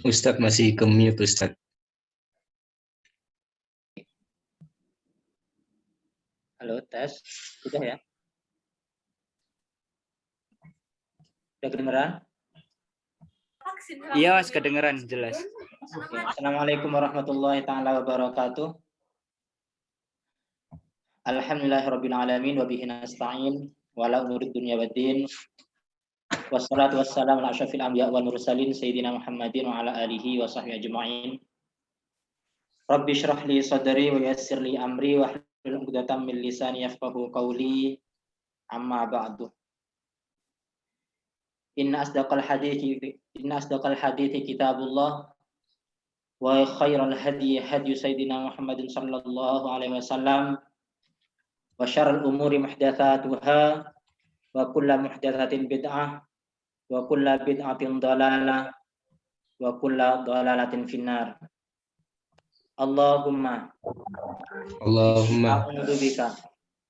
Ustadz masih ke mute, Ustadz. Halo, tes. Sudah ya? Sudah kedengeran? Iya, Mas, kedengeran jelas. Oke. Assalamualaikum warahmatullahi taala wabarakatuh. Alhamdulillahirabbil alamin wa bihi nasta'in wa la umurid dunya waddin. Wassalatu wassalamu ala asyrafil anbiya wal mursalin sayyidina Muhammadin wa ala alihi wa sahbihi ajma'in. Rabbi shrah li sadri wa yassir li amri wa hlul 'uqdatam min lisani yafqahu qawli. Amma ba'du. Inna asdaqal hadithi kitabullah wa khairal hadi sayyidina Muhammadin sallallahu alaihi wasallam wa syarrul umuri muhdatsatuha wa kullu muhdatsatin bid'ah wa kullu bid'atin dhalalah wa kullu dhalalatin finnar. Allahumma a'udzu bika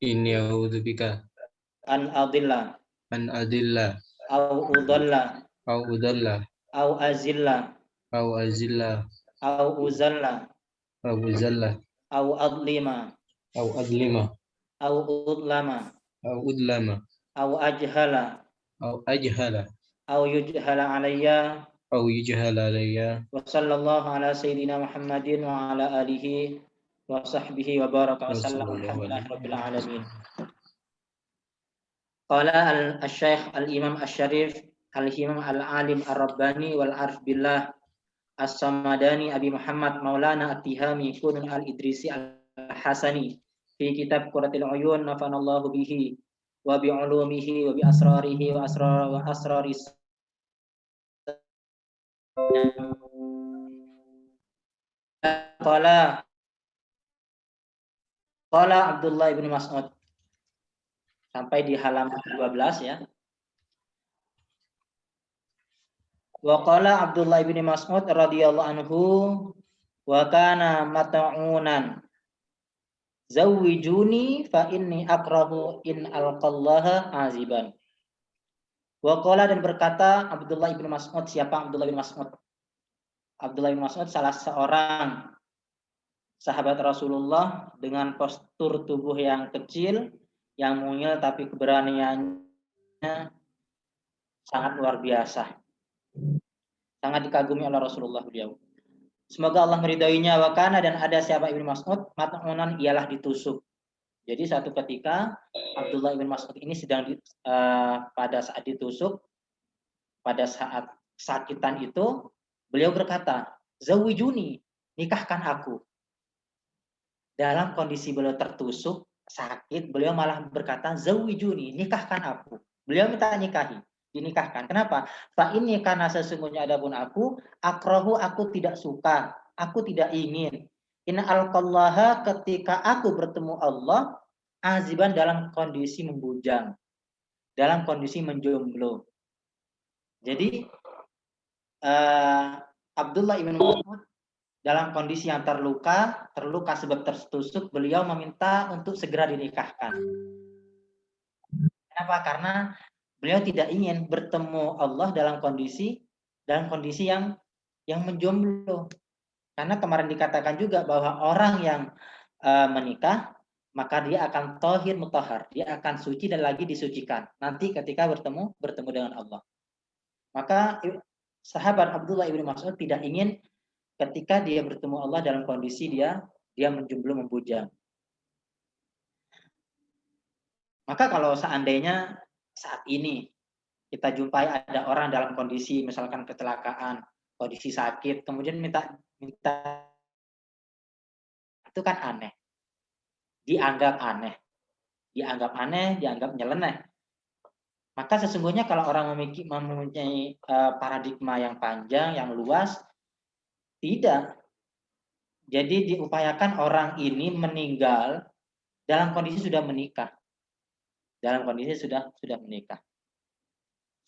inni a'udzubika an adilla au udalla au azilla au uzalla au adlima au udlama au ajhala au yujhala alayya wa sallallahu ala sayyidina Muhammadin wa ala alihi wa sahbihi wa baraka wa sallam. Alhamdulillahi rabbil alamin. Qala al-Syekh al-Imam Asy-Syarif al-Imam al-Alim ar-Rabbani wal arif billah as-Samadani Abi Muhammad Maulana At-Tihami Kunun al-Idrisi al-Hasani fi kitab Qurratul Uyun nafanallahu bihi wa bi ulumihi wa bi asrarihi wa asraris Qala Abdullah ibn Mas'ud sampai di halaman 12 ya. Wa qala Abdullah ibn Mas'ud radhiyallahu anhu wa kana mat'unan zawwijuni fa inni akrahu in alqallaha aziban. Wa qala dan berkata Abdullah ibn Mas'ud, siapa Abdullah ibn Mas'ud? Abdullah bin Mas'ud salah seorang sahabat Rasulullah dengan postur tubuh yang kecil, yang mungil tapi keberaniannya sangat luar biasa. Sangat dikagumi oleh Rasulullah beliau. Semoga Allah meridainya. Wa kana dan ada siapa Ibnu Mas'ud mat'unan ialah ditusuk. Jadi suatu ketika Abdullah bin Mas'ud ini sedang pada saat ditusuk, pada saat sakitan itu beliau berkata, "Zawijuni, nikahkan aku." Dalam kondisi beliau tertusuk, sakit, beliau malah berkata, "Zawijuni, nikahkan aku." Beliau minta nikahi, dinikahkan. Kenapa? Fa ini karena sesungguhnya adapun aku, akrahu aku tidak suka, aku tidak ingin. Inna alqallaha ketika aku bertemu Allah, aziban dalam kondisi membujang, dalam kondisi menjomblo. Jadi Abdullah ibn Mas'ud dalam kondisi yang terluka sebab tertusuk, beliau meminta untuk segera dinikahkan. Kenapa? Karena beliau tidak ingin bertemu Allah dalam kondisi yang menjomblo. Karena kemarin dikatakan juga bahwa orang yang menikah maka dia akan thahir mutahhar, dia akan suci dan lagi disucikan nanti ketika bertemu dengan Allah. Maka sahabat Abdullah ibn Mas'ud tidak ingin ketika dia bertemu Allah dalam kondisi dia menjomblo membujang. Maka kalau seandainya saat ini kita jumpai ada orang dalam kondisi misalkan kecelakaan, kondisi sakit, kemudian minta itu kan aneh. Dianggap aneh, dianggap nyeleneh. Maka sesungguhnya kalau orang mempunyai paradigma yang panjang, yang luas, tidak. Jadi diupayakan orang ini meninggal dalam kondisi sudah menikah. Dalam kondisi sudah menikah.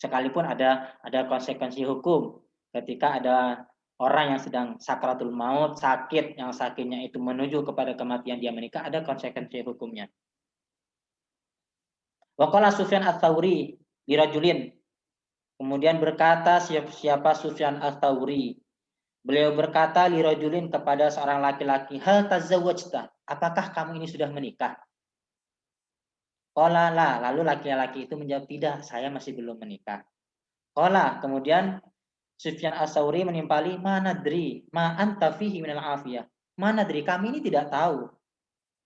Sekalipun ada konsekuensi hukum ketika ada orang yang sedang sakratul maut, sakit, yang sakitnya itu menuju kepada kematian dia menikah, ada konsekuensi hukumnya. Wa qala Sufyan Ats-Tsauri li rajulin. Kemudian berkata siapa Sufyan Ats-Tsauri Beliau berkata lirajulin kepada seorang laki-laki, hal tazawwajta, apakah kamu ini sudah menikah? Qala la, lalu laki-laki itu menjawab, tidak, saya masih belum menikah. Qala, kemudian Sufyan As-Tsauri menimpali, manadri, ma anta fihi minal afiyah. Manadri, kami ini tidak tahu.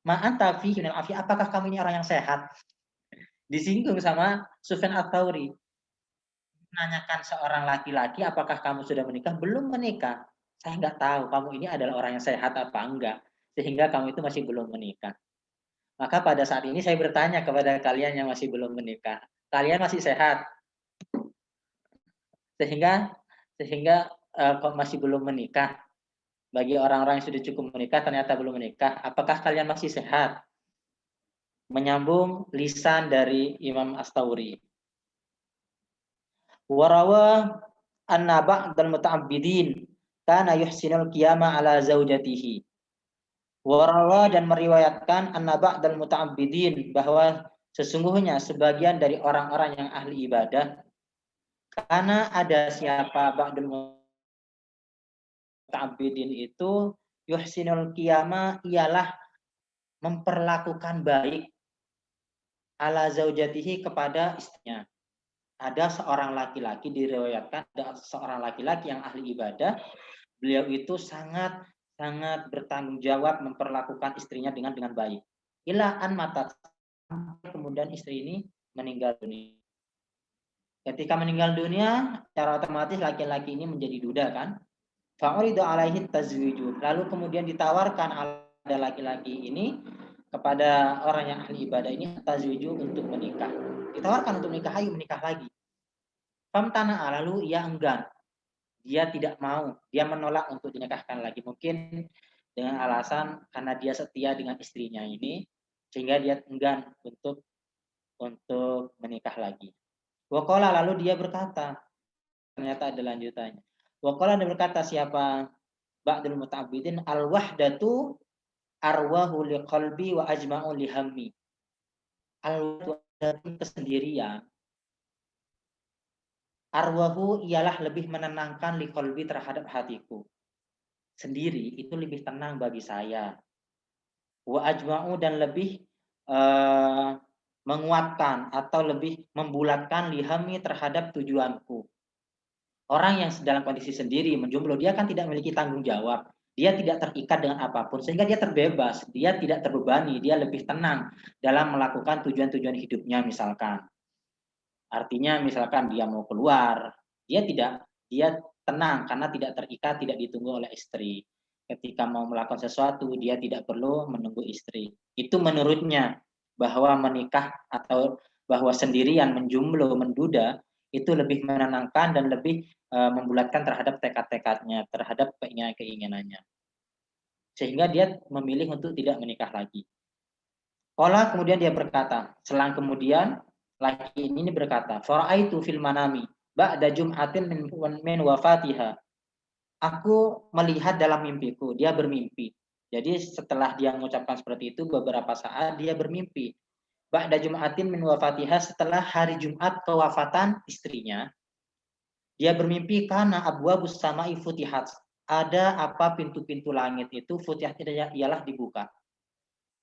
Ma anta fihi minal afiyah, apakah kamu ini orang yang sehat? Disinggung sama Sufyan As-Tsauri. Menanyakan seorang laki-laki, apakah kamu sudah menikah? Belum menikah. Saya nggak tahu kamu ini adalah orang yang sehat apa enggak. Sehingga kamu itu masih belum menikah. Maka pada saat ini saya bertanya kepada kalian yang masih belum menikah. Kalian masih sehat? Sehingga sehingga kok masih belum menikah? Bagi orang-orang yang sudah cukup menikah ternyata belum menikah. Apakah kalian masih sehat? Menyambung lisan dari Imam As-Tsauri. Warawa anna ba'dal muta'abbidin kana yuhsinul qiyama ala zaujatihi. Warawa dan meriwayatkan anna ba'dal muta'abbidin bahwa sesungguhnya sebagian dari orang-orang yang ahli ibadah, karena ada siapa ba'dul muta'abbidin itu yuhsinul qiyama ialah memperlakukan baik ala zaujatihi kepada istrinya. Ada seorang laki-laki diriwayatkan, ada seorang laki-laki yang ahli ibadah, beliau itu sangat bertanggung jawab memperlakukan istrinya dengan baik. Ila an matat, kemudian istri ini meninggal dunia. Ketika meninggal dunia, secara otomatis laki-laki ini menjadi duda kan? Fa'uridu alaihi tazwiju. Lalu kemudian ditawarkan ada laki-laki ini kepada orang yang ahli ibadah ini tazwiju untuk menikah. Ditawarkan untuk menikah, ayo menikah lagi. Famtana, lalu ia enggan. Dia tidak mau, dia menolak untuk dinikahkan lagi. Mungkin dengan alasan karena dia setia dengan istrinya ini, sehingga dia enggan untuk menikah lagi. Waqala, lalu dia berkata, ternyata ada lanjutannya. Waqala, dia berkata, siapa ba'dul muta'abbidin, al-wahdatu arwahu liqalbi wa ajma'u lihammi. Al-wahdatu kesendirian. Arwahu ialah lebih menenangkan liqalbi terhadap hatiku. Sendiri itu lebih tenang bagi saya. Wa ajma'u dan lebih menguatkan atau lebih membulatkan lihami terhadap tujuanku. Orang yang dalam kondisi sendiri menjomblo, dia kan tidak memiliki tanggung jawab. Dia tidak terikat dengan apapun, sehingga dia terbebas, dia tidak terbebani, dia lebih tenang dalam melakukan tujuan-tujuan hidupnya misalkan. Artinya misalkan dia mau keluar, dia tenang karena tidak terikat, tidak ditunggu oleh istri. Ketika mau melakukan sesuatu, dia tidak perlu menunggu istri. Itu menurutnya, bahwa menikah atau bahwa sendirian menjomblo, menduda, itu lebih menenangkan dan lebih membulatkan terhadap tekad-tekadnya, terhadap keinginannya. Sehingga dia memilih untuk tidak menikah lagi. Qala, kemudian dia berkata, selang kemudian laki ini berkata, faraitu fil manami ba'da jum'atin min wafatiha. Aku melihat dalam mimpiku, dia bermimpi. Jadi setelah dia mengucapkan seperti itu, beberapa saat dia bermimpi. Ba'da jum'atin min wafatiha, setelah hari Jumat kewafatan istrinya, dia bermimpi karena abwabus sama'i futihat. Ada apa pintu-pintu langit itu futihat ialah dibuka.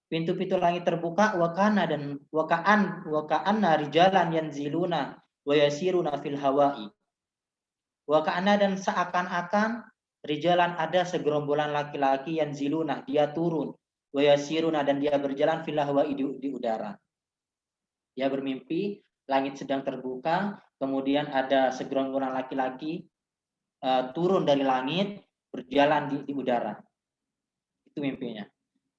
Pintu-pintu langit terbuka wakana dan waka'anna rijalan yanziluna wa yasiruna fil hawa'i. Waka'anna dan seakan-akan rijalan ada segerombolan laki-laki yanziluna, dia turun, wa yasiruna dan dia berjalan fil hawa'i di udara. Dia bermimpi langit sedang terbuka, kemudian ada segerombolan laki-laki turun dari langit berjalan di udara. Itu mimpinya.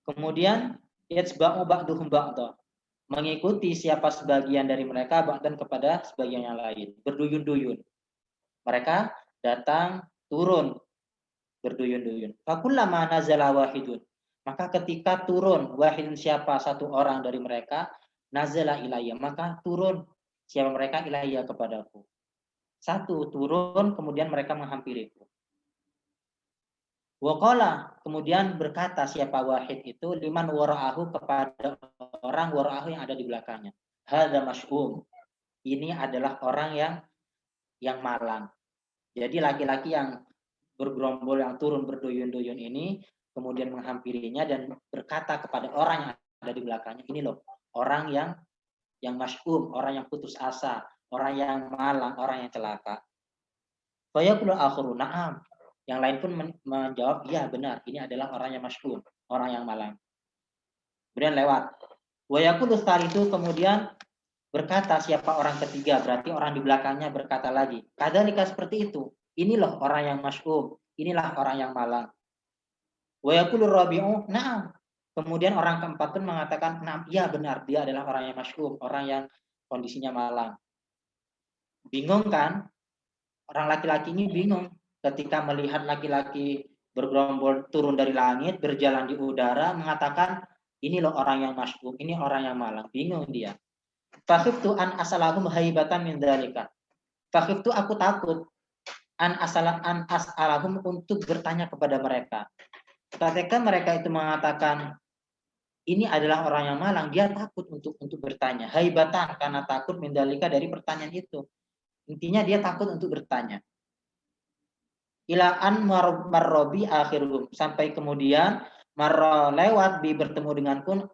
Kemudian yatsba'u ba'duhum ba'da, mengikuti siapa sebagian dari mereka bahkan kepada sebagian yang lain, berduyun-duyun. Mereka datang turun berduyun-duyun. Fakullama nazala wahidun, maka ketika turun wahidun siapa satu orang dari mereka, nazala ilayya, maka turun siapa mereka ilayya kepadaku. Satu turun kemudian mereka menghampiriku. Waqala, kemudian berkata siapa wahid itu, liman wara'ahu, kepada orang wara'ahu yang ada di belakangnya. Hadza masy'um, ini adalah orang yang malang. Jadi laki-laki yang bergerombol yang turun berduyun-duyun ini kemudian menghampirinya dan berkata kepada orang yang ada di belakangnya, ini loh orang yang masy'um, orang yang putus asa, orang yang malang, orang yang celaka. Fayaqulu akharu, na'am. Yang lain pun menjawab, iya benar, ini adalah orang yang masy'um, orang yang malang. Kemudian lewat. Wa yaqulu tsalitsu, kemudian berkata siapa orang ketiga, berarti orang di belakangnya berkata lagi, kadzalika seperti itu. Ini loh orang yang masy'um, inilah orang yang malang. Wa yaqulu rabi'u, na'am. Kemudian orang keempat pun mengatakan, na'am, iya benar, dia adalah orang yang masy'um, orang yang kondisinya malang. Bingung kan? Orang laki-laki ini bingung ketika melihat laki-laki bergerombol turun dari langit, berjalan di udara, mengatakan, ini loh orang yang masy'um, ini orang yang malang. Bingung dia. Fakhiftu an asalahum haibatan min dzalika. Fakhiftu, aku takut an as'alahum, untuk bertanya kepada mereka. Ketika mereka itu mengatakan ini adalah orang yang malang, dia takut untuk bertanya. Haibatan, karena takut min dzalika, dari pertanyaan itu. Intinya dia takut untuk bertanya. Ilaan marrobi akhiruhum, sampai kemudian marro lewat bertemu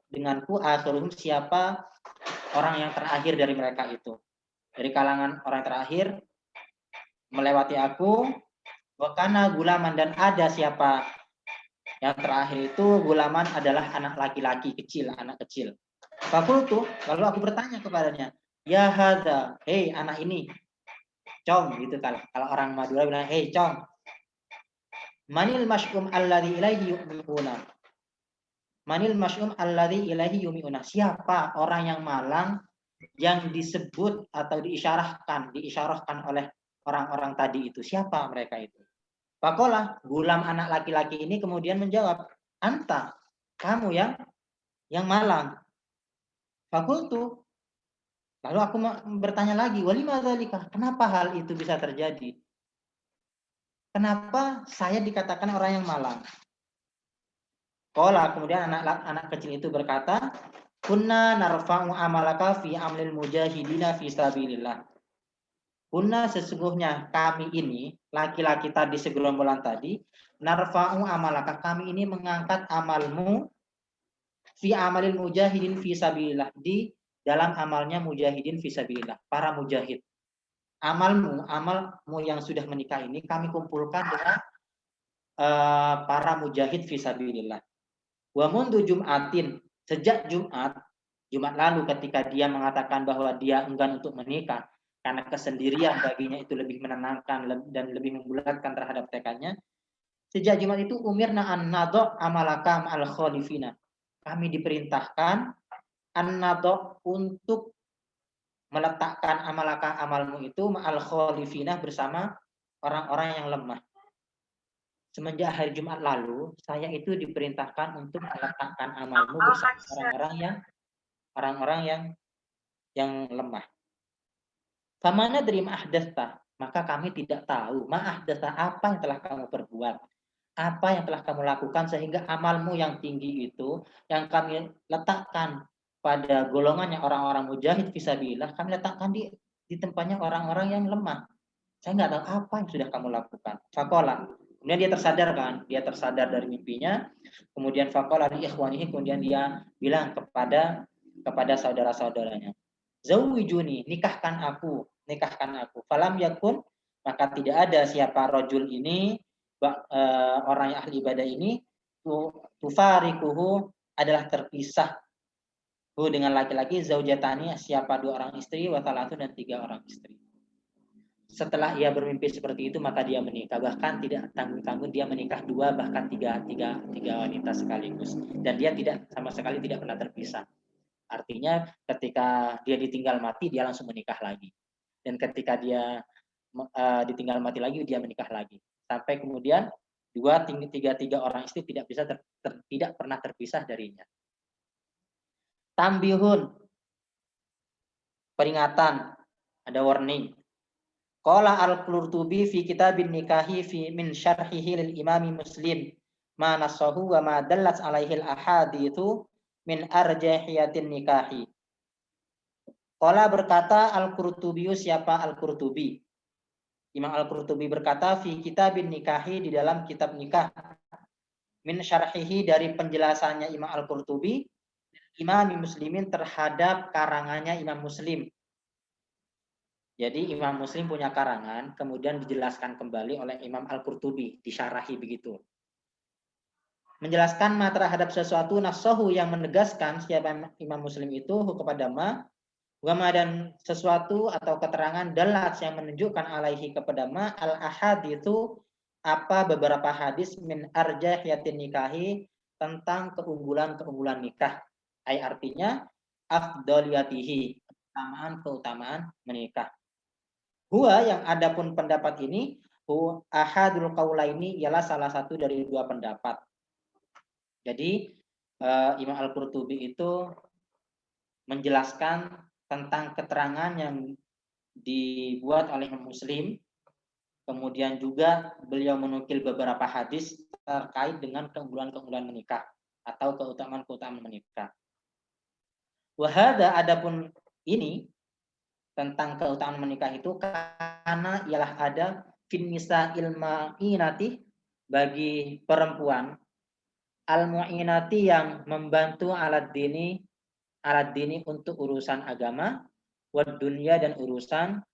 denganku akhiruhum, siapa orang yang terakhir dari mereka itu, dari kalangan orang terakhir melewati aku. Wakana gulaman, dan ada siapa yang terakhir itu, gulaman adalah anak laki-laki kecil, anak kecil. Fakultu, lalu aku bertanya kepadanya, ya hadza, hei anak ini, Cong, gitu kalau orang Madura bilang, hei Cong, manil masy'um alladzi ilaihi yu'minuna. Manil masy'um alladzi ilaihi yu'minuna. Siapa orang yang malang yang disebut atau diisyarahkan oleh orang-orang tadi itu? Siapa mereka itu? Faqala, gulam anak laki-laki ini kemudian menjawab, anta, kamu yang malang. Fakultu, lalu aku bertanya lagi, walima dzalika, kenapa hal itu bisa terjadi? Kenapa saya dikatakan orang yang malang? Qala, kemudian anak kecil itu berkata, kunna narfa'u amalaka fi amlil mujahidina fi sabilillah. Kunna, sesungguhnya kami ini, laki-laki tadi segerombolan tadi, narfa'u amalaka, kami ini mengangkat amalmu fi amalil mujahidin fi sabilillah, di dalam amalnya mujahidin fi sabilillah, para mujahid. Amalmu yang sudah menikah ini kami kumpulkan dengan para mujahid fi sabilillah. Wa mundu Jum'atin, sejak Jumat lalu ketika dia mengatakan bahwa dia enggan untuk menikah karena kesendirian baginya itu lebih menenangkan dan lebih membulatkan terhadap tekadnya. Sejak Jumat itu umirna an nadha amalaka al khalifina. Kami diperintahkan an nadha, untuk meletakkan amalmu itu al khalifina, bersama orang-orang yang lemah. Semenjak hari Jumat lalu, saya itu diperintahkan untuk meletakkan amalmu bersama orang-orang yang lemah. Famana dari ma'ahdasta, maka kami tidak tahu ma'ahdasta, apa yang telah kamu perbuat, apa yang telah kamu lakukan sehingga amalmu yang tinggi itu yang kami letakkan pada golongannya orang-orang mujahid fisabilillah, kami letakkan di tempatnya orang-orang yang lemah. Saya nggak tahu apa yang sudah kamu lakukan. Fakola. Kemudian dia tersadar dari mimpinya. Kemudian fakola li ikhwanihi, kemudian dia bilang kepada saudara-saudaranya, Zawijuni, nikahkan aku. Falam yakun, maka tidak ada siapa rojul ini, orang yang ahli ibadah ini, tufarikuhu, adalah terpisah dengan laki-laki, zaujatani, siapa 2 orang istri, watalatu, dan 3 orang istri. Setelah ia bermimpi seperti itu, maka dia menikah. Bahkan tidak tanggung-tanggung, dia menikah 2, bahkan tiga wanita sekaligus. Dan dia sama sekali tidak pernah terpisah. Artinya ketika dia ditinggal mati, dia langsung menikah lagi. Dan ketika dia ditinggal mati lagi, dia menikah lagi. Sampai kemudian 3 orang istri tidak pernah terpisah darinya. Tambihun, peringatan, ada warning. Qala al-Qurtubi fi kitabin nikahi fi min syarhihi lil imami Muslim ma nasahu wa ma dallat alaihi al-ahaditsu min arjahiyatin nikahi. Qala, berkata al-Qurtubi, siapa al-Qurtubi? Imam Al-Qurtubi berkata fi kitabin nikahi, di dalam kitab nikah, min syarhihi, dari penjelasannya Imam Al-Qurtubi, Imam Muslimin, terhadap karangannya Imam Muslim. Jadi Imam Muslim punya karangan, kemudian dijelaskan kembali oleh Imam Al-Qurtubi, disyarahi begitu. Menjelaskan ma terhadap sesuatu, nasohu yang menegaskan siapa Imam Muslim itu, kepada ma, wama, dan sesuatu atau keterangan, dalat yang menunjukkan alaihi kepada ma, al ahad itu apa beberapa hadis, min arjahiyatin nikahi, tentang keunggulan nikah. Ay, artinya afdoliyatihi, keutamaan menikah. Huwa, yang adapun pendapat ini, hu ahadul qaulaini, ialah salah satu dari dua pendapat. Jadi Imam Al-Qurtubi itu menjelaskan tentang keterangan yang dibuat oleh Imam Muslim, kemudian juga beliau menukil beberapa hadis terkait dengan keunggulan menikah atau keutamaan menikah. Wahada, adapun ini tentang keutamaan menikah itu, karena ialah ada fin nisa ilmainati, bagi perempuan, al-mu'inati, yang membantu alat dini untuk urusan agama, wad dunia, dan urusan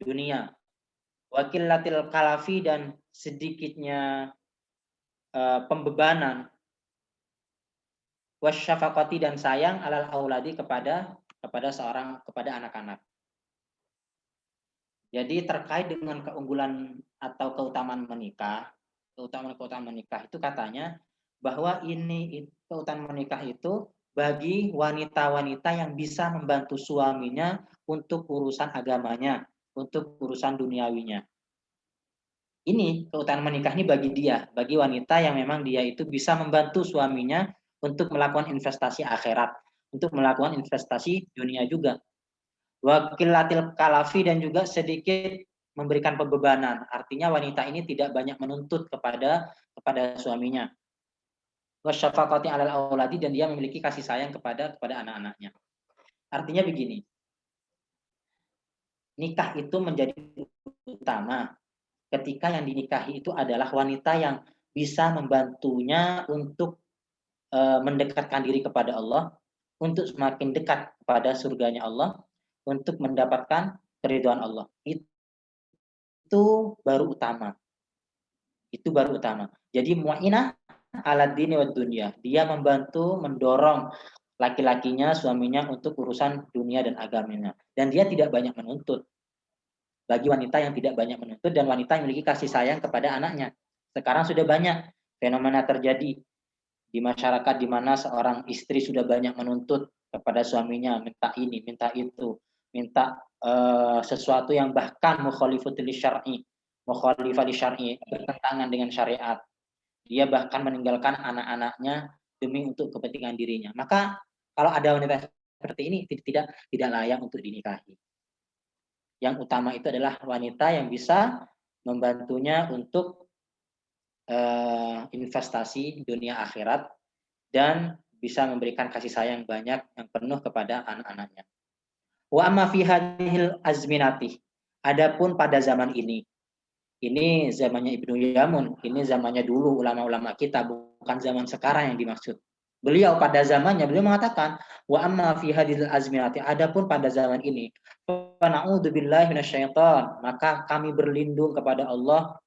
dunia, wakilatil kalafi, dan sedikitnya pembebanan, wasyafaqati, dan sayang, alal auladi, kepada anak-anak. Jadi terkait dengan keunggulan atau keutamaan menikah itu katanya bahwa ini keutamaan menikah itu bagi wanita-wanita yang bisa membantu suaminya untuk urusan agamanya, untuk urusan duniawinya. Ini keutamaan menikah ini bagi wanita yang memang dia itu bisa membantu suaminya untuk melakukan investasi akhirat, untuk melakukan investasi dunia juga. Wakilatil kalafi, dan juga sedikit memberikan pembebanan. Artinya wanita ini tidak banyak menuntut kepada suaminya. Wasyafaqati alal auladi, dan dia memiliki kasih sayang kepada anak-anaknya. Artinya begini, nikah itu menjadi utama ketika yang dinikahi itu adalah wanita yang bisa membantunya untuk mendekatkan diri kepada Allah, untuk semakin dekat kepada surganya Allah, untuk mendapatkan keridhaan Allah. Itu baru utama. Jadi mu'inah ala dini wa dunya, dia membantu, mendorong laki-lakinya, suaminya, untuk urusan dunia dan agamanya, dan dia tidak banyak menuntut. Bagi wanita yang tidak banyak menuntut dan wanita yang memiliki kasih sayang kepada anaknya. Sekarang sudah banyak fenomena terjadi di masyarakat di mana seorang istri sudah banyak menuntut kepada suaminya, minta ini, minta itu, minta sesuatu yang bahkan mukhalifah syar'i, bertentangan dengan syariat. Dia bahkan meninggalkan anak-anaknya demi untuk kepentingan dirinya. Maka kalau ada wanita seperti ini tidak layak untuk dinikahi. Yang utama itu adalah wanita yang bisa membantunya untuk investasi dunia akhirat dan bisa memberikan kasih sayang banyak yang penuh kepada anak-anaknya. Wa amma fi hadhil azminati, adapun pada zaman ini zamannya Ibnu Yamun, ini zamannya dulu ulama-ulama kita, bukan zaman sekarang yang dimaksud. Beliau pada zamannya beliau mengatakan wa amma fi hadhil azminati, adapun pada zaman ini, fa na'udzubillahi minasyaiton, maka kami berlindung kepada Allah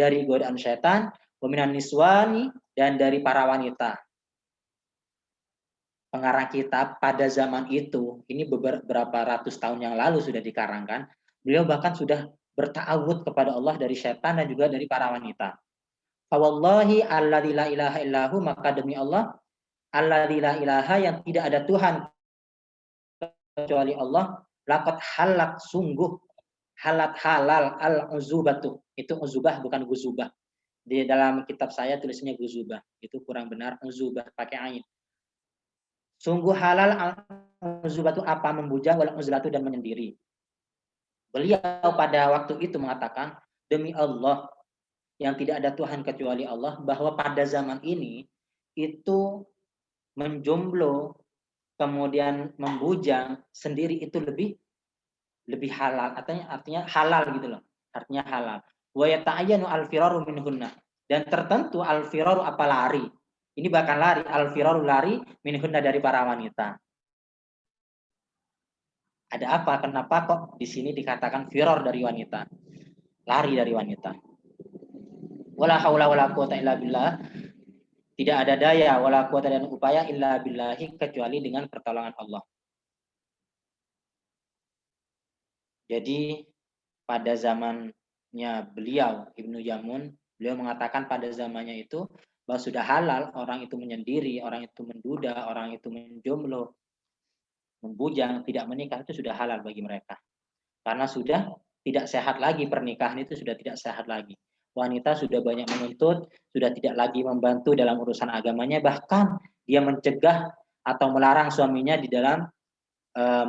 dari godaan syaitan, wa minan niswani, dan dari para wanita. Pengarang kitab pada zaman itu, ini beberapa ratus tahun yang lalu sudah dikarangkan, beliau bahkan sudah berta'awud kepada Allah dari syaitan dan juga dari para wanita. Fa wallahi alladzi la ilaha illahu, maka demi Allah, alladzi la ilaha, yang tidak ada Tuhan kecuali Allah, laqad halak, sungguh halal al-uzubatu, itu uzubah bukan guzubah. Di dalam kitab saya tulisnya guzubah, itu kurang benar, uzubah pakai ain. Sungguh halal al-uzubatu, apa membujang, wal uzlatu, dan menyendiri. Beliau pada waktu itu mengatakan, demi Allah yang tidak ada Tuhan kecuali Allah, bahwa pada zaman ini itu menjomblo kemudian membujang sendiri itu lebih halal, artinya halal gitu loh. artinya halal. Wa yata'ayyanu al-firaru minhunna, dan tertentu al-firaru apa lari. Ini bahkan lari, al-firaru lari minhunna dari para wanita. Ada apa? Kenapa kok di sini dikatakan firor dari wanita? Lari dari wanita. Wala haula wala quwata illa billah. Tidak ada daya wala quwata dan upaya illa billahi kecuali dengan pertolongan Allah. Jadi pada zamannya beliau Ibnu Jamun, beliau mengatakan pada zamannya itu bahwa sudah halal orang itu menyendiri, orang itu menduda, orang itu menjomblo, membujang, tidak menikah itu sudah halal bagi mereka. Karena sudah tidak sehat lagi, pernikahan itu sudah tidak sehat lagi. Wanita sudah banyak menuntut, sudah tidak lagi membantu dalam urusan agamanya, bahkan dia mencegah atau melarang suaminya di dalam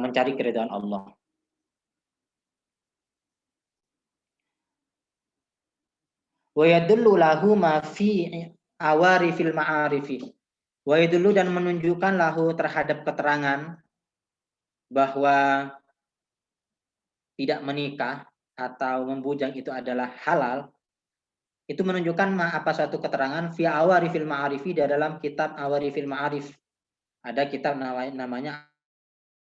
mencari keridhaan Allah. Wa yadullu lahu ma fi awarifil ma'arifi. Wa yadullu, dan menunjukkan lahu terhadap keterangan bahwa tidak menikah atau membujang itu adalah halal. Itu menunjukkan apa suatu keterangan fi awarifil ma'arifi, di dalam kitab Awarifil Ma'arif. Ada kitab namanya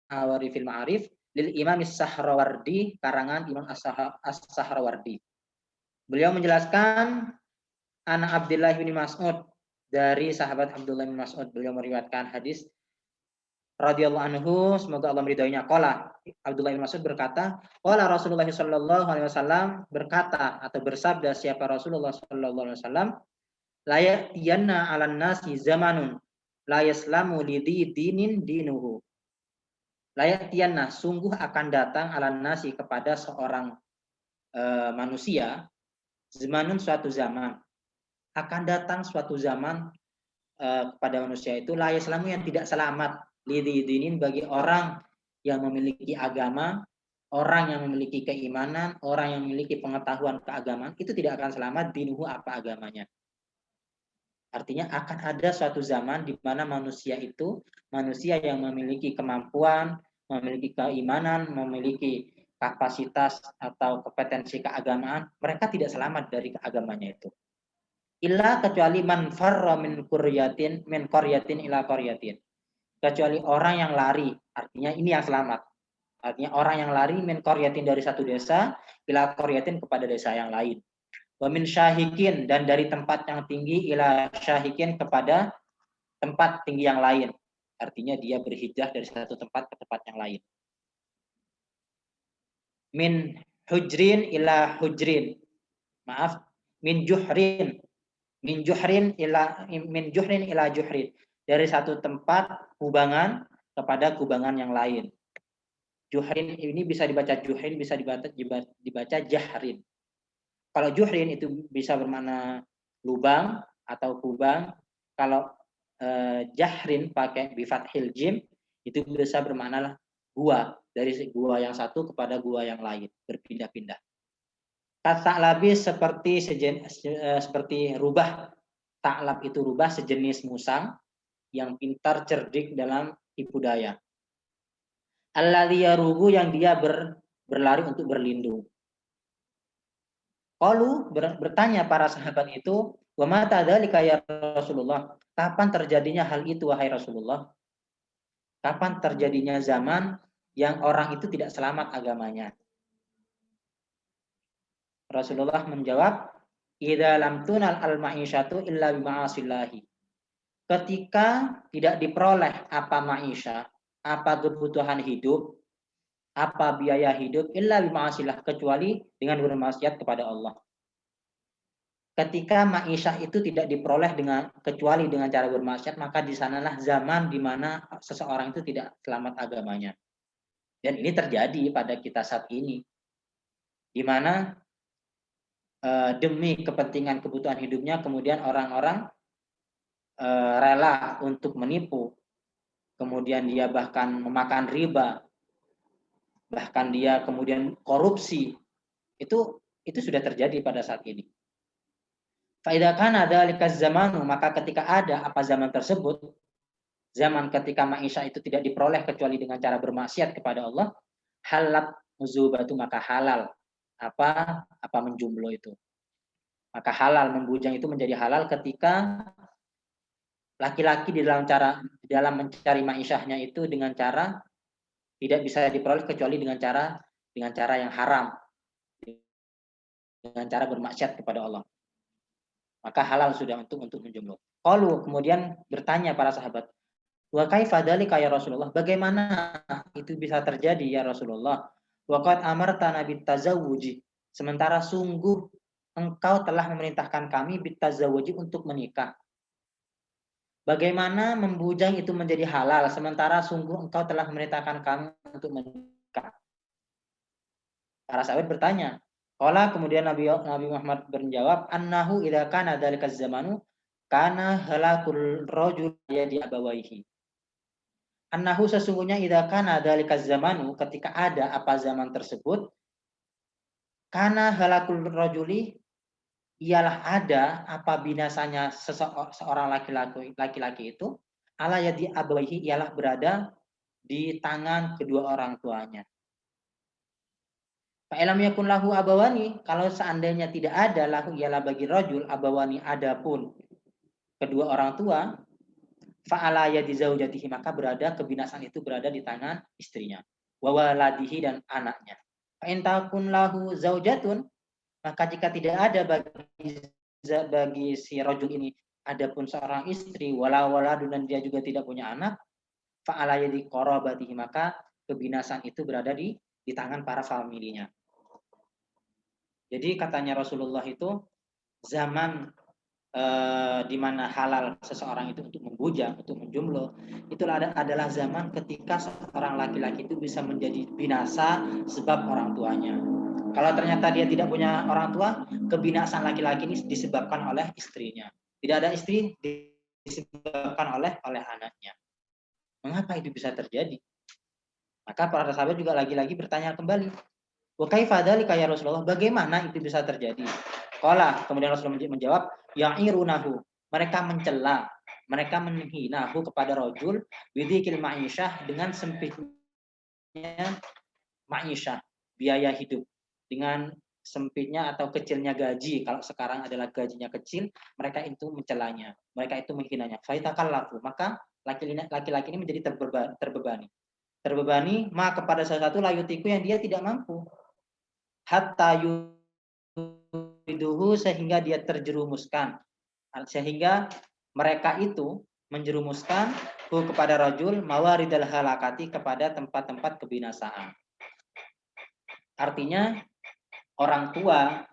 Awarifil Ma'arif lil Imam As-Sahrawardi, karangan Imam As-Sahrawardi. Beliau menjelaskan anak Abdullah bin Mas'ud, dari sahabat Abdullah bin Mas'ud, beliau meriwayatkan hadis radhiyallahu anhu, semoga Allah meridhoinya. Qala, Abdullah bin Mas'ud berkata, qala Rasulullah sallallahu alaihi wasallam, berkata atau bersabda siapa Rasulullah sallallahu alaihi wasallam, la ya'tiyanna 'alan nasi zamanun la yaslamu lidhi dinin dinuhu. La ya'tiyanna, sungguh akan datang 'alan nasi kepada seorang manusia, zamanun suatu zaman, akan datang suatu zaman kepada manusia itu la yaslamu, yang tidak selamat, lidhi dinin, bagi orang yang memiliki agama, orang yang memiliki keimanan, orang yang memiliki pengetahuan keagamaan, itu tidak akan selamat dinuhu, apa agamanya. Artinya akan ada suatu zaman di mana manusia itu, manusia yang memiliki kemampuan, memiliki keimanan, memiliki kapasitas atau kompetensi keagamaan, mereka tidak selamat dari keagamannya itu. Illa, kecuali man farra min qaryatin ila qaryatin. Kecuali orang yang lari, artinya ini yang selamat. Artinya orang yang lari min qaryatin, dari satu desa, ila qaryatin, kepada desa yang lain. Wa min syahikin, dan dari tempat yang tinggi, ila syahikin, kepada tempat tinggi yang lain. Artinya dia berhijrah dari satu tempat ke tempat yang lain. Min hujrin ila hujrin. Maaf, min juhrin ila juhrin. Dari satu tempat kubangan kepada kubangan yang lain. Juhrin ini bisa dibaca juhrin, bisa dibaca jahrin. Kalau juhrin itu bisa bermakna lubang atau kubang. Kalau jahrin pakai bifathil jim, itu bisa bermakna gua, dari gua yang satu kepada gua yang lain, berpindah-pindah. Ta'labi, seperti rubah. Ta'lab itu rubah, sejenis musang yang pintar cerdik dalam tipu daya. Alladzi yarugu, yang dia berlari untuk berlindung. Qalu, bertanya para sahabat itu, wa mata dzalika ya Rasulullah, kapan terjadinya hal itu wahai Rasulullah? Kapan terjadinya zaman yang orang itu tidak selamat agamanya? Rasulullah menjawab, idza lam tunal al-ma'isyatu illa bima'asillahi. Ketika tidak diperoleh apa ma'isyah, apa kebutuhan hidup, apa biaya hidup, illa bima'asillah, kecuali dengan bermaksiat kepada Allah. Ketika ma'isyah itu tidak diperoleh kecuali dengan cara bermaksiat, maka di sanalah zaman di mana seseorang itu tidak selamat agamanya. Dan ini terjadi pada kita saat ini, di mana demi kepentingan kebutuhan hidupnya, kemudian orang-orang rela untuk menipu, kemudian dia bahkan memakan riba, bahkan dia kemudian korupsi. Itu sudah terjadi pada saat ini. Fa'idha kana dzalika zamanu, maka ketika ada apa zaman tersebut, zaman ketika ma'isyah itu tidak diperoleh kecuali dengan cara bermaksiat kepada Allah, halat muzubatu, maka halal apa menjomblo itu. Maka halal membujang itu menjadi halal ketika laki-laki di dalam mencari ma'isyahnya itu dengan cara tidak bisa diperoleh kecuali dengan cara yang haram, dengan cara bermaksiat kepada Allah. Maka halal sudah untuk menjomblo. Qalu, kemudian bertanya para sahabat, wa kaifa dzalika ya Rasulullah? Bagaimana itu bisa terjadi ya Rasulullah? Wa qad amartana bitazawuji. Sementara sungguh engkau telah memerintahkan kami bitazawuji untuk menikah. Bagaimana membujang itu menjadi halal sementara sungguh engkau telah memerintahkan kami untuk menikah? Para sahabat bertanya. Qala, kemudian Nabi Muhammad menjawab, annahu idza kana dzalika zamanu kana halakul rajul yadi abawaihi. Annahu sesungguhnya idza kana dzalika zamanu, ketika ada apa zaman tersebut, kana halakul rajuli, ialah ada apa binasanya seorang laki-laki itu, ala yadi abawaihi, ialah berada di tangan kedua orang tuanya. Fa'ilam yakun lahu abawani, kalau seandainya tidak ada lahu ialah bagi rajul abawani adapun kedua orang tua, fa'ala yadi zaujatihi, maka kebinasaan itu berada di tangan istrinya, wa waladihi, dan anaknya. Fa'in takun lahu zaujatun, maka jika tidak ada bagi si rajul ini adapun seorang istri, wala waladun, dan dia juga tidak punya anak, fa'ala yadi qarabatihi, maka kebinasaan itu berada di tangan para familinya. Jadi katanya Rasulullah itu zaman di mana halal seseorang itu untuk membujang, untuk menjomblo, itu adalah zaman ketika seorang laki-laki itu bisa menjadi binasa sebab orang tuanya. Kalau ternyata dia tidak punya orang tua, kebinasaan laki-laki ini disebabkan oleh istrinya. Tidak ada istri, disebabkan oleh anaknya. Mengapa itu bisa terjadi? Maka para sahabat juga lagi-lagi bertanya kembali, wa kaifa dzalika ya Rasulullah? Bagaimana itu bisa terjadi? Qala, kemudian Rasulullah menjawab, ya'irunahu, mereka mencela, mereka menghinahu kepada rajul bidikil ma'isyah, dengan sempitnya ma'isyah, biaya hidup, dengan sempitnya atau kecilnya gaji. Kalau sekarang adalah gajinya kecil, mereka itu mencelanya, mereka itu menghinanya. Faitakallafu, maka laki-laki ini menjadi terbebani ma kepada sesuatu layutiku yang dia tidak mampu, hatta yuduhu, sehingga dia terjerumuskan, sehingga mereka itu menjerumuskan kepada rajul mawaridal halakati, kepada tempat-tempat kebinasaan. Artinya orang tua,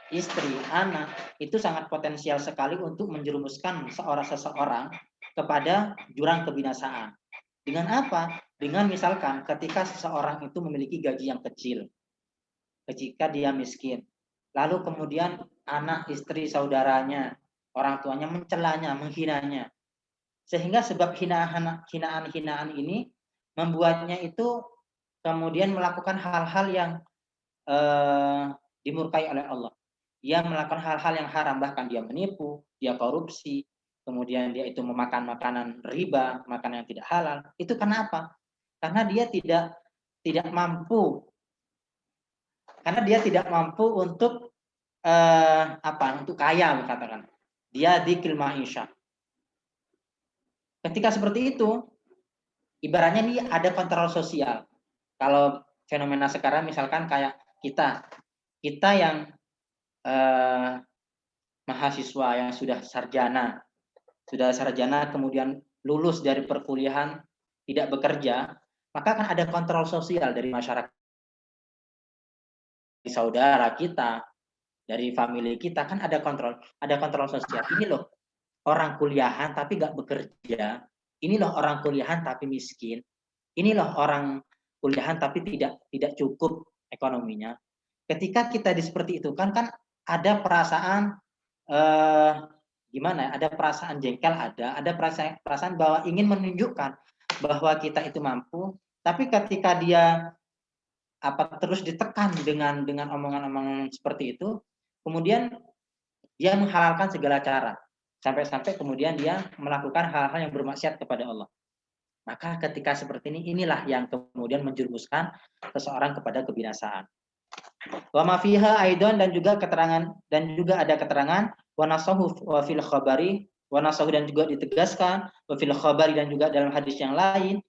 istri, anak itu sangat potensial sekali untuk menjerumuskan seseorang kepada jurang kebinasaan. Dengan apa? Dengan misalkan ketika seseorang itu memiliki gaji yang kecil, ketika dia miskin, lalu kemudian anak, istri, saudaranya, orang tuanya mencelanya, menghinanya, sehingga sebab hinaan ini membuatnya itu kemudian melakukan hal-hal yang dimurkai oleh Allah. Dia melakukan hal-hal yang haram, bahkan dia menipu, dia korupsi, kemudian dia itu memakan makanan riba, makanan yang tidak halal. Itu kenapa? Karena dia tidak mampu. Karena dia tidak mampu untuk untuk kaya, katakan. Dia dikil ma'isyah. Ketika seperti itu, ibaratnya ini ada kontrol sosial. Kalau fenomena sekarang misalkan kayak kita yang mahasiswa yang sudah sarjana kemudian lulus dari perkuliahan, tidak bekerja, maka akan ada kontrol sosial dari masyarakat, dari saudara kita, dari famili kita, kan ada kontrol sosial. Ini loh orang kuliahan tapi nggak bekerja, ini loh orang kuliahan tapi miskin, ini loh orang kuliahan tapi tidak cukup ekonominya. Ketika kita seperti itu kan ada perasaan ada perasaan jengkel, ada perasaan bahwa ingin menunjukkan bahwa kita itu mampu, tapi ketika dia terus ditekan dengan omongan-omongan seperti itu, kemudian dia menghalalkan segala cara, sampai kemudian dia melakukan hal-hal yang bermaksiat kepada Allah. Maka ketika seperti ini, inilah yang kemudian menjerumuskan seseorang kepada kebinasaan. Wa ma fiha aidon, dan juga ada keterangan wa nasahu wa fil khabari, wa nasahu, dan juga ditegaskan wa fil khabari, dan juga dalam hadis yang lain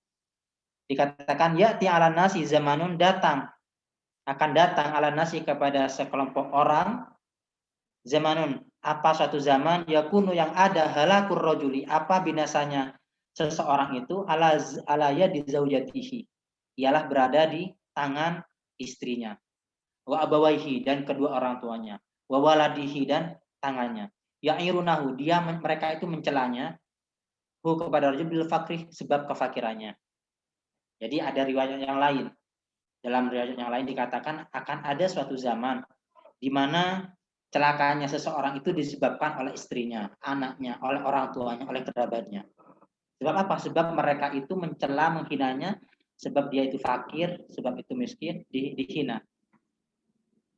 dikatakan ya'ti 'alan nasi zamanun, akan datang 'alan nasi kepada sekelompok orang, zamanun, apa suatu zaman, yakunu, yang ada, halakur rajuli, apa binasanya seseorang itu, ala yadi zaujatihi, ialah berada di tangan istrinya, wa abawaihi, dan kedua orang tuanya, wa waladihi, dan tangannya, ya'irunahu, mereka itu mencelanya, hu, kepada rajul, bil fakri, sebab kefakirannya. Jadi ada riwayat yang lain. Dalam riwayat yang lain dikatakan akan ada suatu zaman di mana celakanya seseorang itu disebabkan oleh istrinya, anaknya, oleh orang tuanya, oleh kerabatnya. Sebab apa? Sebab mereka itu mencela, menghinanya, sebab dia itu fakir, sebab itu miskin, dihina.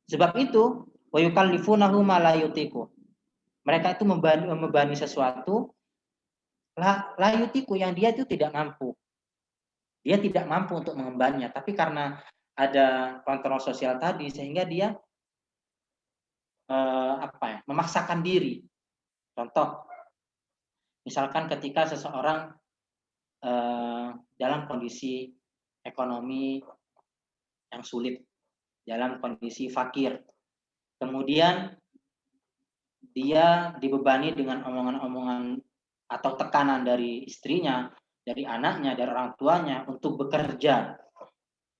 Sebab itu, wa yukallifunahu ma la yutiqu. Mereka itu membebani sesuatu la yutiqu, yang dia itu tidak mampu. Dia tidak mampu untuk mengembannya, tapi karena ada kontrol sosial tadi, sehingga dia memaksakan diri. Contoh, misalkan ketika seseorang dalam kondisi ekonomi yang sulit, dalam kondisi fakir, kemudian dia dibebani dengan omongan-omongan atau tekanan dari istrinya, dari anaknya, dari orang tuanya untuk bekerja.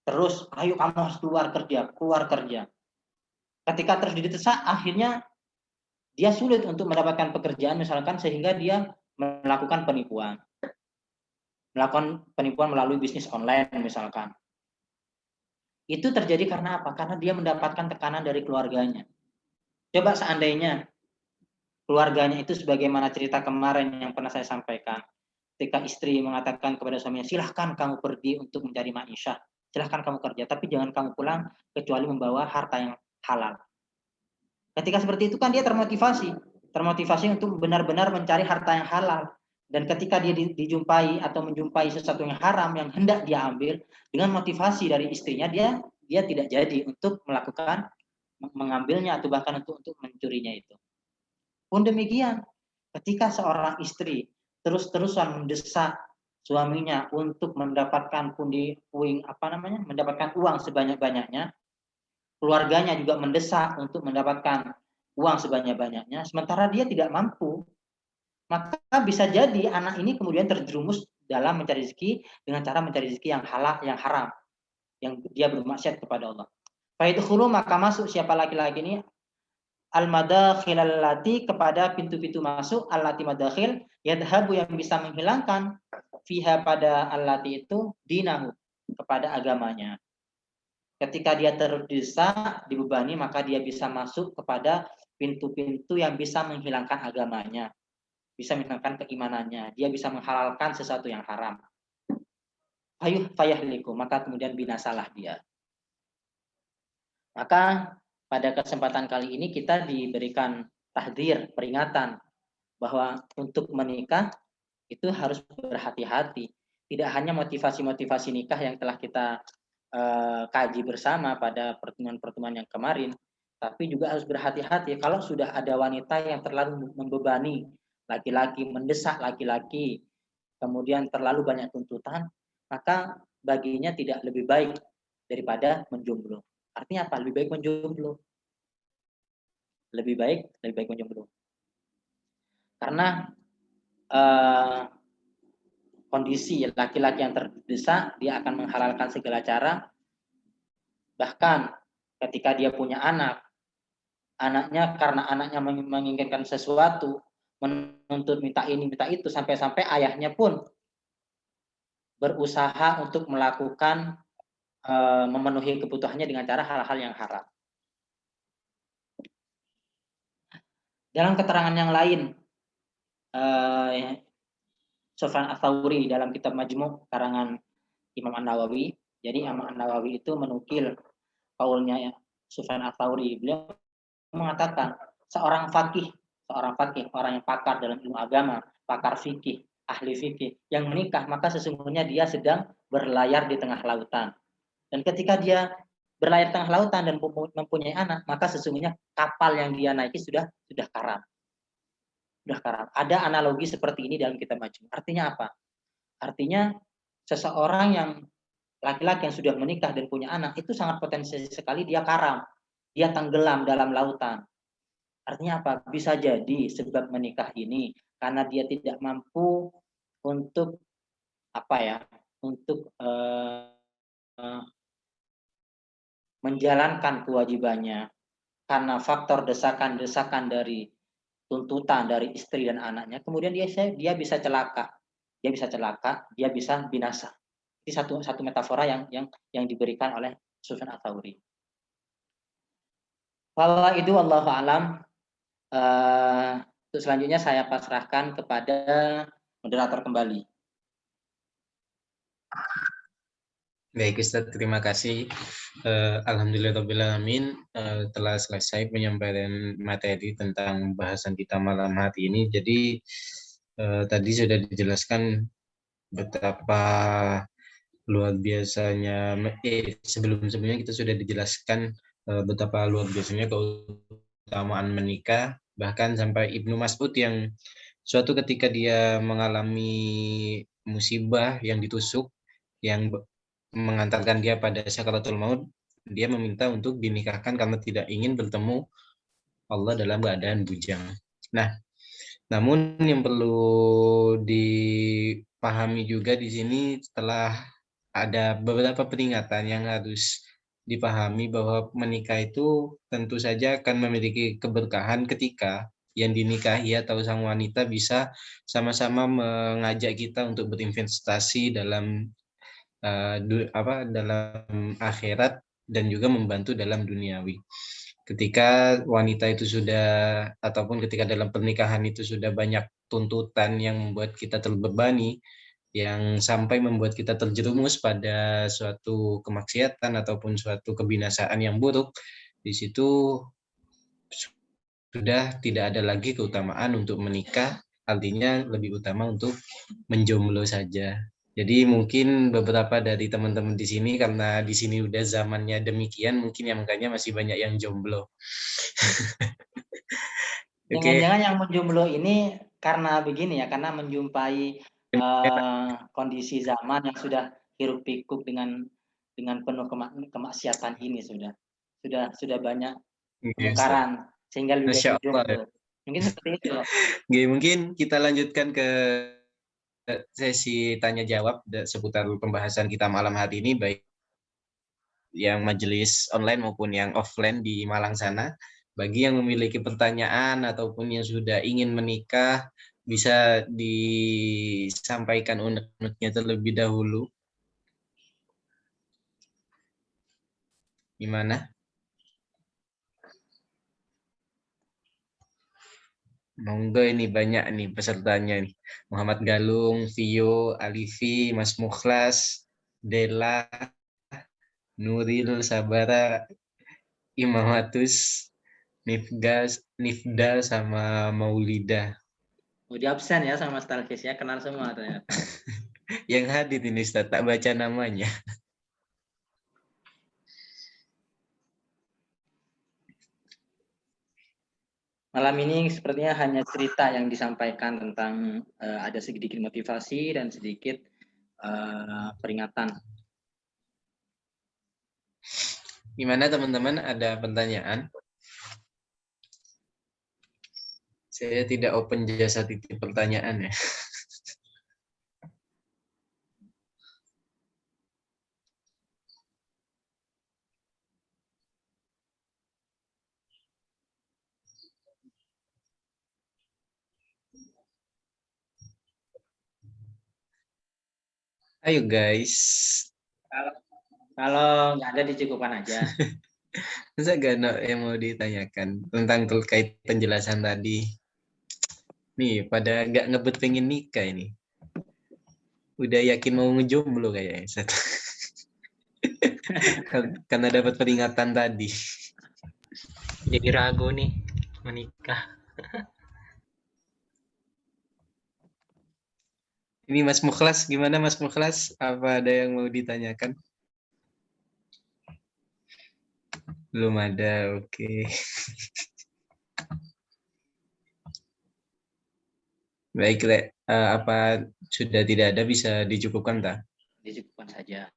Terus, ayo kamu harus keluar kerja. Ketika terus didesak, akhirnya dia sulit untuk mendapatkan pekerjaan misalkan, sehingga dia melakukan penipuan melalui bisnis online misalkan. Itu terjadi karena apa? Karena dia mendapatkan tekanan dari keluarganya. Coba seandainya keluarganya itu sebagaimana cerita kemarin yang pernah saya sampaikan, ketika istri mengatakan kepada suaminya, silahkan kamu pergi untuk mencari ma'isyah, silahkan kamu kerja, tapi jangan kamu pulang kecuali membawa harta yang halal. Ketika seperti itu kan dia termotivasi untuk benar-benar mencari harta yang halal. Dan ketika dia dijumpai atau menjumpai sesuatu yang haram yang hendak dia ambil, dengan motivasi dari istrinya, dia tidak jadi untuk mengambilnya atau bahkan untuk mencurinya itu. Pun demikian, ketika seorang istri terus-terusan mendesak suaminya untuk mendapatkan mendapatkan uang sebanyak-banyaknya, keluarganya juga mendesak untuk mendapatkan uang sebanyak-banyaknya, sementara dia tidak mampu, maka bisa jadi anak ini kemudian terjerumus dalam mencari rezeki dengan cara mencari rezeki yang halal, yang haram, yang dia bermaksiat kepada Allah. Faidkhulu, maka masuk siapa laki-laki ini, al-madakhil allati, kepada pintu-pintu masuk, allati madakhil, yadhabu, yang bisa menghilangkan, fiha, pada allati itu, dinahu, kepada agamanya. Ketika dia terdesak, dibebani, maka dia bisa masuk kepada pintu-pintu yang bisa menghilangkan agamanya, bisa menghilangkan keimanannya, dia bisa menghalalkan sesuatu yang haram. Fayahliku, maka kemudian binasalah dia. Maka pada kesempatan kali ini kita diberikan tahdzir, peringatan, bahwa untuk menikah itu harus berhati-hati. Tidak hanya motivasi-motivasi nikah yang telah kita kaji bersama pada pertemuan-pertemuan yang kemarin, tapi juga harus berhati-hati kalau sudah ada wanita yang terlalu membebani laki-laki, mendesak laki-laki, kemudian terlalu banyak tuntutan, maka baginya tidak lebih baik daripada menjomblo. Artinya apa? Lebih baik menjomblo. Lebih baik menjomblo. Karena kondisi laki-laki yang terdesak, dia akan menghalalkan segala cara. Bahkan ketika dia punya anaknya karena anaknya menginginkan sesuatu, menuntut minta ini, minta itu, sampai-sampai ayahnya pun berusaha untuk melakukan memenuhi kebutuhannya dengan cara hal-hal yang haram. Dalam keterangan yang lain, Sufyan Ats-Tsauri dalam kitab Majmu' karangan Imam An-Nawawi, jadi Imam An-Nawawi itu menukil kaulnya Sufyan Ats-Tsauri. Beliau mengatakan seorang fakih, orang yang pakar dalam ilmu agama, pakar fikih, ahli fikih, yang menikah, maka sesungguhnya dia sedang berlayar di tengah lautan. Dan ketika dia berlayar tengah lautan dan mempunyai anak, maka sesungguhnya kapal yang dia naiki sudah karam. Sudah karam. Ada analogi seperti ini dalam kitab Majmu'. Artinya apa? Artinya seseorang yang laki-laki yang sudah menikah dan punya anak itu sangat potensial sekali dia karam. Dia tenggelam dalam lautan. Artinya apa? Bisa jadi sebab menikah ini karena dia tidak mampu untuk untuk menjalankan kewajibannya karena faktor desakan-desakan dari tuntutan dari istri dan anaknya, kemudian dia bisa celaka, dia bisa binasa. Ini satu metafora yang diberikan oleh Sufyan Ats-Tsauri. Wallah itu wallahu alam. Untuk selanjutnya saya pasrahkan kepada moderator kembali. Baik Ustaz, terima kasih. Alhamdulillahirrahmanirrahim telah selesai penyampaian materi tentang bahasan kita malam hari ini. Jadi tadi sudah dijelaskan betapa luar biasanya, sebelumnya kita sudah dijelaskan betapa luar biasanya keutamaan menikah, bahkan sampai Ibnu Mas'ud yang suatu ketika dia mengalami musibah yang ditusuk, yang mengantarkan dia pada sakaratul maut, dia meminta untuk dinikahkan karena tidak ingin bertemu Allah dalam keadaan bujang. Nah, namun yang perlu dipahami juga di sini setelah ada beberapa peringatan yang harus dipahami bahwa menikah itu tentu saja akan memiliki keberkahan ketika yang dinikahi atau sang wanita bisa sama-sama mengajak kita untuk berinvestasi dalam dalam akhirat dan juga membantu dalam duniawi. Ketika wanita itu sudah ataupun ketika dalam pernikahan itu sudah banyak tuntutan yang membuat kita terbebani, yang sampai membuat kita terjerumus pada suatu kemaksiatan ataupun suatu kebinasaan yang buruk, di situ sudah tidak ada lagi keutamaan untuk menikah, artinya lebih utama untuk menjomblo saja. Jadi mungkin beberapa dari teman-teman di sini karena di sini udah zamannya demikian, mungkin yang makanya masih banyak yang jomblo. Jangan-jangan yang menjomblo ini karena begini ya, karena menjumpai kondisi zaman yang sudah hiruk pikuk dengan penuh kemaksiatan ini sudah banyak kemungkaran sehingga lebih baik jomblo. Mungkin seperti itu. Oke, mungkin kita lanjutkan ke sesi tanya jawab seputar pembahasan kita malam hari ini, baik yang majelis online maupun yang offline di Malang sana. Bagi yang memiliki pertanyaan ataupun yang sudah ingin menikah, bisa disampaikan unek-uneknya terlebih dahulu. Gimana? Monggo, ini banyak nih pesertanya nih. Muhammad Galung, Vio, Alifi, Mas Mukhlas, Dela, Nuril, Sabara, Imamatus, Nifda, sama Maulida. Di absen ya sama Stalkis ya, kenal semua ternyata. Yang hadir ini Ustaz, tak baca namanya. Malam ini sepertinya hanya cerita yang disampaikan tentang ada sedikit motivasi dan sedikit peringatan. Gimana teman-teman, ada pertanyaan? Saya tidak open jasa titip pertanyaan ya. Ayo guys. Kalau nggak ada dicukupkan aja. Masa gak ada yang mau ditanyakan tentang terkait penjelasan tadi? Nih, pada nggak ngebet pengen nikah ini. Udah yakin mau ngejomblo kayaknya. Karena dapat peringatan tadi. Jadi ragu nih menikah. Ini Mas Mukhlas, gimana Mas Mukhlas? Apa ada yang mau ditanyakan? Belum ada, oke. Baik, Le. Apa sudah tidak ada bisa dicukupkan, tak? Dicukupkan saja.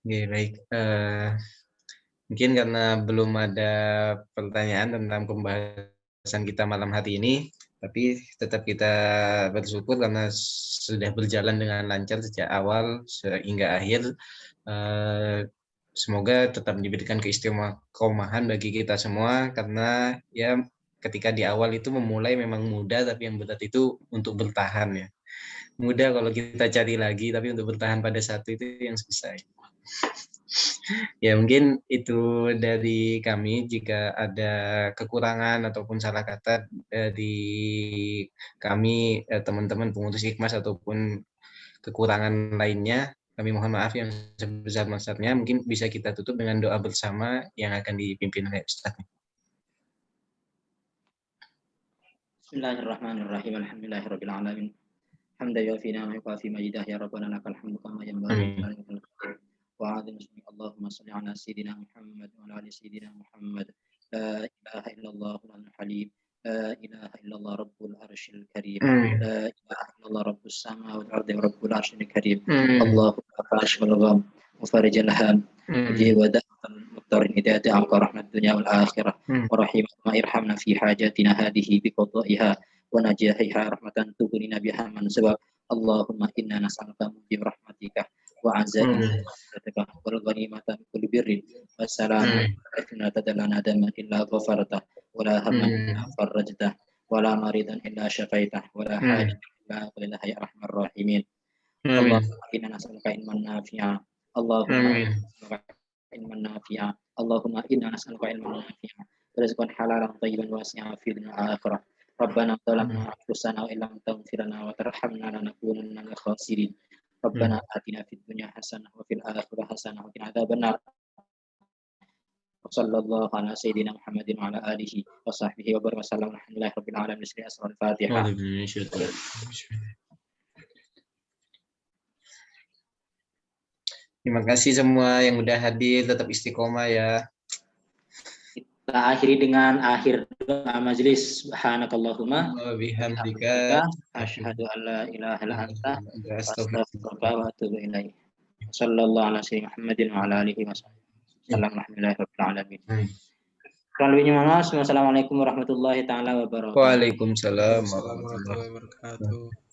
Oke, baik. Mungkin karena belum ada pertanyaan tentang pembahasan kita malam hari ini, tapi tetap kita bersyukur karena sudah berjalan dengan lancar sejak awal hingga akhir. Semoga tetap diberikan keistiqomahan bagi kita semua, karena ya ketika di awal itu memulai memang mudah, tapi yang berat itu untuk bertahan ya. Mudah kalau kita cari lagi, tapi untuk bertahan pada satu itu yang susah. Ya mungkin itu dari kami. Jika ada kekurangan ataupun salah kata dari kami, teman-teman pengutus Hikmas, ataupun kekurangan lainnya, kami mohon maaf yang sebesar-besarnya. Mungkin bisa kita tutup dengan doa bersama yang akan dipimpin oleh Ustaz. Bismillahirrahmanirrahim. Alhamdulillahirabbil alamin. Hamdan yuwafina wa yukafi majidah ya rabbana lakal hamdu kama yanbaghi wa a'udzu bika Allahumma shalli ala sayyidina Muhammad wa ala ali sayyidina Muhammad. La ilaha illallah al-halim. La ilaha illallah rabbul arsyil karim. La ilaha illallah rabbus samawati wal ardi rabbul arsyil karim. Allahumma kashifal gham wa farijal ham. Mujib wa da'al muqtarin hidayati amka rahmat dunya wal akhirah. Wa rahimah irhamna fi hajatina hadhihi bi qada'iha wa najahiha rahmatan tughnina biha man sabab. Allahumma inna nas'aluka mujib rahmatika wa azaim rahmatika wal ghanimata min kulli birrin wassalamu la tadallana daman illa ghafarta wa la hamman illa farajta wa la maridan illa syafaita wa la hajatan illa qadaita ya arhamar rahimin. Allahumma inna nas'aluka ilman nafi'a. Allahumma ilman nafi'a. Allahumma inna nas'aluka ilman nafi'a wa rizqan halalan tayyiban wasi'an fid dunya wal akhirah. Rabbana zalamna anfusana wa illam taghfir lana wa tarhamna lanakunanna minal khasirin. Rabbana atina fid dunya hasanah wa fil akhirati hasanah wa qina adzabannar. Sallallahu ala sayyidina Muhammadin wa ala alihi wa sahbihi wa baraka sallam. Alhamdulillahirabbil alamin. Al-Fatihah. Terima kasih semua yang udah hadir, tetap istiqomah ya. Kita akhiri dengan akhir doa majelis. Subhanakallahumma wa bihamdika asyhadu an la ilaha illa anta astaghfiruka wa atubu ilaik. Sallallahu ala sayyidina Muhammadin wa ala alihi wasallam. Alhamdulillahirabbil alamin. Kurang lebihnya mohon maaf. Wassalamualaikum warahmatullahi taala wabarakatuh. Waalaikumsalam warahmatullahi wabarakatuh.